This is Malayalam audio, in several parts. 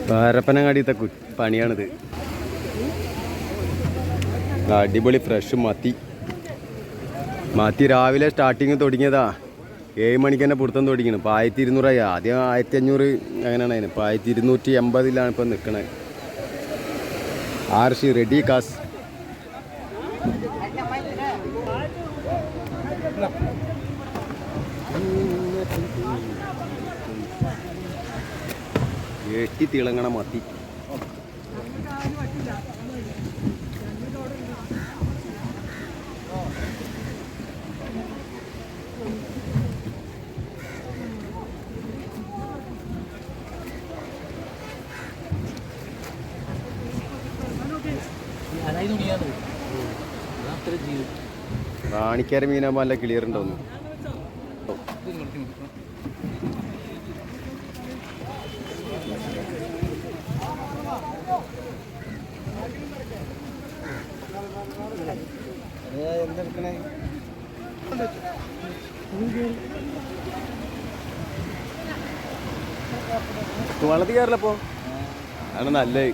പാരപ്പനങ്ങാടിയത്തെ പണിയാണിത്. അടിപൊളി ഫ്രഷ് മത്തി രാവിലെ സ്റ്റാർട്ടിങ് തുടങ്ങിയതാ. 7 മണിക്ക് തന്നെ പിടുത്തം തുടങ്ങിയാണ്. ഇപ്പോൾ 1200 ആദ്യം 1500 അങ്ങനെയാണ്. അതിന് ഇപ്പോൾ 1280 ഇപ്പം നിൽക്കണത്. ആർഷി റെഡി കാസ്. തിളങ്ങണ മത്തി. റാണിക്കാര മീനാകുമ്പോൾ നല്ല ക്ലിയർ ഉണ്ടോന്ന്. വള്ളത്തിൽ കയറില്ലപ്പോ ആണ് നല്ലത്.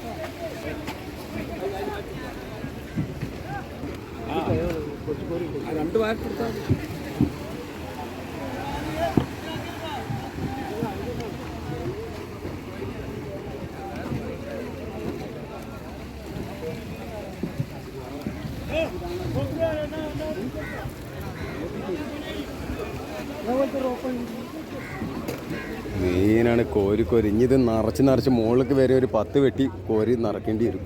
മീനാണ് കോരി ഇഞ്ഞിത് നിറച്ച് മുകളിലേക്ക് വരെ ഒരു 10 വെട്ടി കോരി നിറക്കേണ്ടി വരും.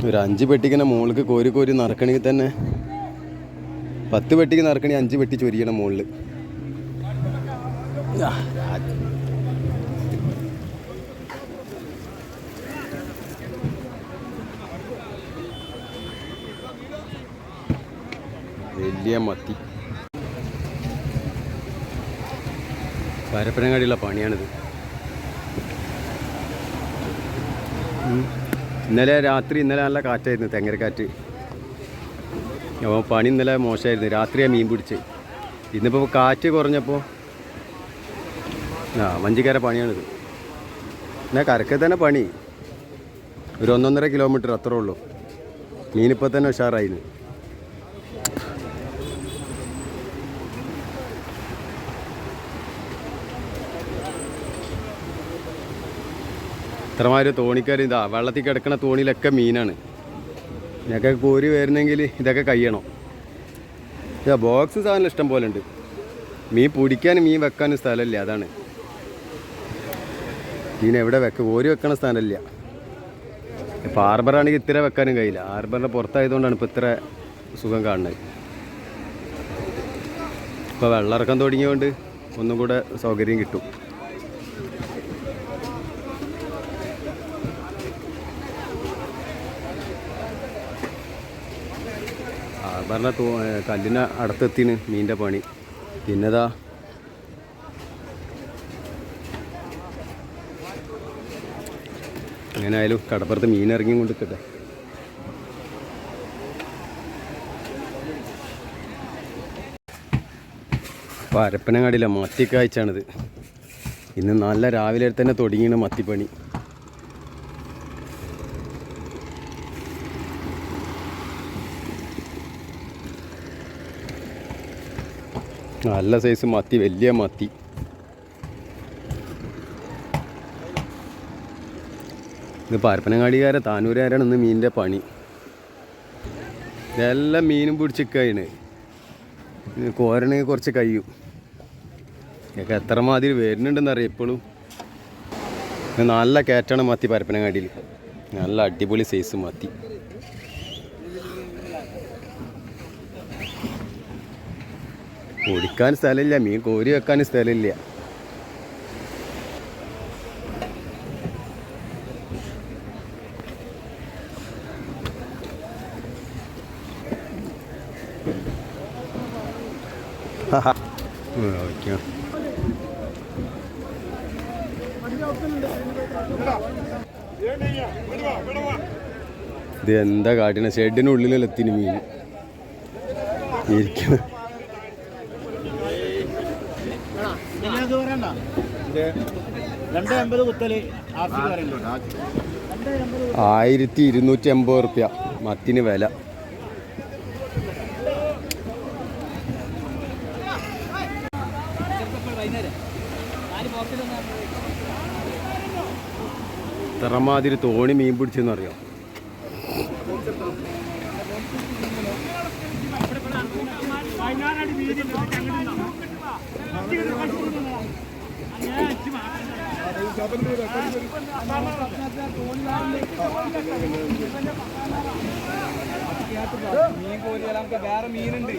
ഒരു 5 പെട്ടിക്കന്നെ മുകളിലേക്ക് കോരി നിറക്കണമെങ്കിൽ തന്നെ 10 പെട്ടിക്ക് നിറക്കണമെങ്കിൽ 5 പെട്ടി ചൊരിയണം മുകളിൽ. വലിയ മത്തി. പരപ്പനങ്ങാടിയുള്ള പണിയാണിത്. ഇന്നലെ നല്ല കാറ്റായിരുന്നു, തെങ്ങരക്കാറ്റ്. അപ്പോൾ പണി ഇന്നലെ മോശമായിരുന്നു. രാത്രിയാണ് മീൻ പിടിച്ച്. ഇന്നിപ്പോൾ കാറ്റ് കുറഞ്ഞപ്പോൾ വഞ്ചിക്കാര പണിയാണിത്. എന്നാൽ കരക്കെ തന്നെ പണി. ഒരു 1.5 കിലോമീറ്റർ അത്രേ ഉള്ളൂ. മീനിപ്പോൾ തന്നെ ഉഷാറായിരുന്നു. ഇത്രമാതിരി തോണിക്കാർ ഇതാ വെള്ളത്തിൽ കിടക്കുന്ന തോണിയിലൊക്കെ മീനാണ്. ഞങ്ങൾക്ക് കോരി വരണമെങ്കിൽ ഇതൊക്കെ കഴിയണം. ബോക്സ് സാധനം ഇഷ്ടം പോലെ ഉണ്ട്. മീൻ പിടിക്കാനും മീൻ വെക്കാനും സ്ഥലമില്ല. അതാണ് മീൻ എവിടെ കോരി വെക്കണ സ്ഥലമില്ല. ഇപ്പോൾ ഹാർബറാണെങ്കിൽ ഇത്ര വെക്കാനും കഴിയില്ല. ഹാർബറിൻ്റെ പുറത്തായതുകൊണ്ടാണ് ഇപ്പോൾ ഇത്ര സുഖം കാണുന്നത്. ഇപ്പോൾ വെള്ളമിറക്കം തുടങ്ങിയതുകൊണ്ട് ഒന്നും കൂടെ സൗകര്യം കിട്ടും. പറഞ്ഞ കല്ലിന് അടുത്തെത്തിന് മീനിൻ്റെ പണി. പിന്നെതാ എങ്ങനെ ആയാലും കടപ്പുറത്ത് മീൻ ഇറങ്ങി കൊണ്ടിരിക്കട്ടെ. പരപ്പനങ്ങാടിയില്ല മത്തിക്കാഴ്ചയാണിത്. ഇന്ന് നല്ല രാവിലെ തന്നെ തുടങ്ങിയാണ് മത്തിപ്പണി. നല്ല സൈസ് മത്തി, വലിയ മത്തി. ഇത് പരപ്പനങ്ങാടിക്കാരെ താനൂരുകാരാണ് ഇന്ന് മീനിൻ്റെ പണി. ഇതെല്ലാം മീനും പിടിച്ചിരിക്കുകയാണ്. കോരണെങ്കിൽ കുറച്ച് കഴിയും. ഞങ്ങൾക്ക് എത്ര മാതിരി വരുന്നുണ്ടെന്നറിയാം ഇപ്പോഴും. നല്ല കയറ്റാണ് മത്തി പരപ്പനങ്ങാടിയിൽ. നല്ല അടിപൊളി സൈസ് മത്തി. ഓടിക്കാൻ സ്ഥലമില്ല, മീൻ കോരി വെക്കാൻ സ്ഥലമില്ല. ഇത് എന്താ കാട്ടിന ഷെഡിനുള്ളിലെത്തിന് മീൻ ഇരിക്കണം. ₹1250 മത്തിന് വില. ഇത്രമാതിരി തോണി മീൻ പിടിച്ചെന്നറിയാം. മീൻ കോരി നമുക്ക് വേറെ മീനുണ്ട്.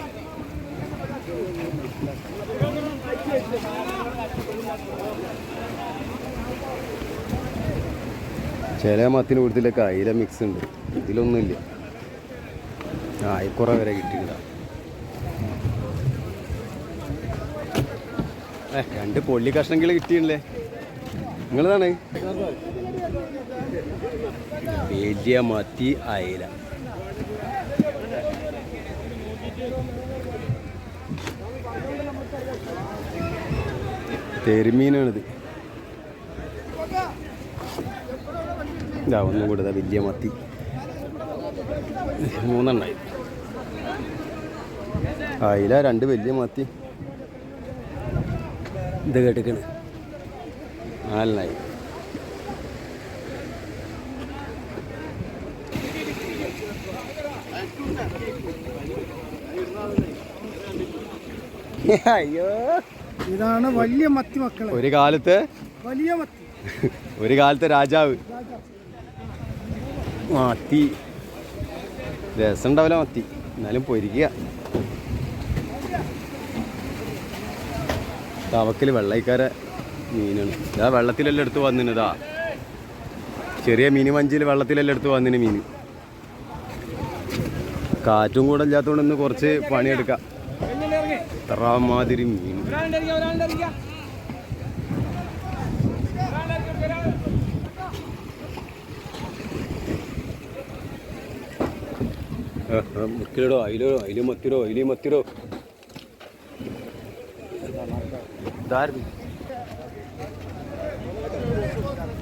ചില മത്തിന് കൂടുതലൊക്കെ അയില മിക്സ് ഉണ്ട്, ഇതിലൊന്നുമില്ല. ആയിക്കുറ വരെ കിട്ടിയില്ല. 2 പൊള്ളി കഷ്ണങ്ങൾ കിട്ടിയില്ലേ? നിങ്ങളതാണ് വലിയ മത്തി അയില. തെരുമീനാണിത്. ഇതാ ഒന്നും കൂടെ വലിയ മത്തി 3 എണ്ണമായി. അയില 2 വലിയ മത്തി. ഇത് കേട്ടിക്കണ് 4 എണ്ണമായി. അയ്യോ, ഇതാണ് വലിയ മത്തി മക്കളെ. ഒരു കാലത്ത് വലിയ മത്തി, ഒരു കാലത്തെ രാജാവ്. മത്തി രസം ഉണ്ടാവില്ല മത്തി, എന്നാലും പൊരിക്കുക. തവക്കൽ വെള്ളയിക്കാരെ മീനാണ്. ഇതാ വെള്ളത്തിലെല്ലാം എടുത്ത് വന്നിന്. ഇതാ ചെറിയ മീൻ വഞ്ചിയിൽ വെള്ളത്തിലെല്ലാം എടുത്ത് വന്നിന് മീൻ. കാറ്റും കൂടെ ഇല്ലാത്തതുകൊണ്ട് ഇന്ന് കുറച്ച് പണിയെടുക്കാം. ഇത്രമാതിരി മീൻ. മുക്കിലോ അയിലോ മത്തിരോ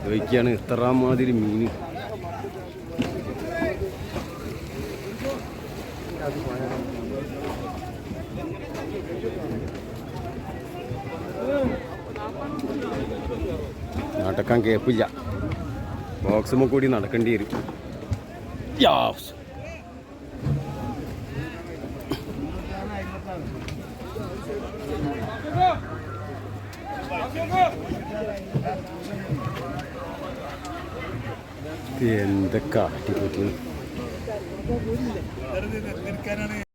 ചോദിക്കുകയാണ് ഇത്രമാതിരി മീൻ. നടക്കാൻ കേപ്പില്ല, ബോക്സുമ്മ കൂടി നടക്കേണ്ടി വരും. എന്തൊക്കെ അടിപൊളി.